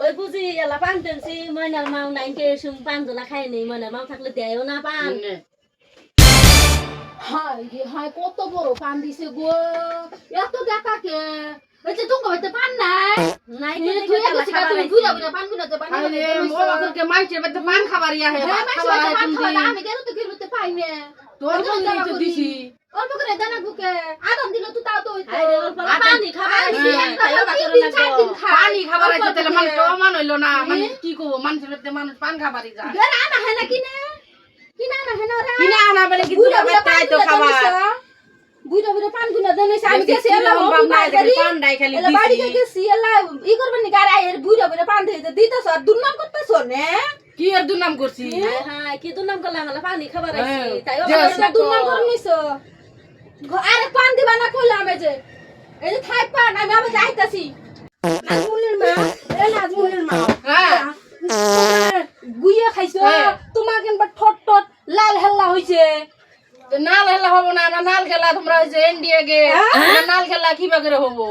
ওই বুঝি এলা পান টেনছি ময়নার মাও নাইনকে সুম পান জনা খাই নেই ময়নার মাও থাকলে দেয়ও না পান হাই রে হাই কত বড় পান দিছে গো এত দেখাকে হইছে তুমি হইতে পান নাই নাই তুই এত শিকা তুমি বুড়া বুড়া পান গুনা তো পান আরে ওকে মাইছে বেতে পান খাবার ইয়া হে খাবার হে তুমি আমি কেন তো কিরতে পাই না তোর জন্য তো দিছি অল্প করে দানা বুকে আদম দিল তো তাও তো হইতো আরে অল্প পানি খাবার তাইও না করে না পানি খাবার আছে তাহলে মানুষ তো অমান হইলো না মানে কি কব মানুষের তে মানুষ পান খাবারই যায় বের আনা হয় না কিনা কিনা না হয় না রে কিনা আনা বলে কি দুটা বেটাই তো খাবার বুড়া বুড়া পান গুনা দেনেছে আমি গেছি এলা বাপ নাই দেখি পান ডাই খালি এলা বাড়ি গেছি এলা ই করবেন নি গাড়ি এর বুড়া বুড়া পান দিতে দিতেছ আর দুর্নাম করতেছ নে কি এর দুর্নাম করছি হ্যাঁ কি দুর্নাম করলাম এলা পানি খাবার আইছি তাইও না দুর্নাম করনিছ আরে পান দিবা না কইলাম এই যে থাই পান আমি আবার যাইতাছি নাজমুলের মা এ নাজমুলের মা হ্যাঁ গুইয়া খাইছো তোমার কেনবা ঠট ঠট লাল হেল্লা হইছে তো নাল খেলা হবো না নাল খেলা তোমরা হইছে এনডিএ গে নাল খেলা কিবা করে হবো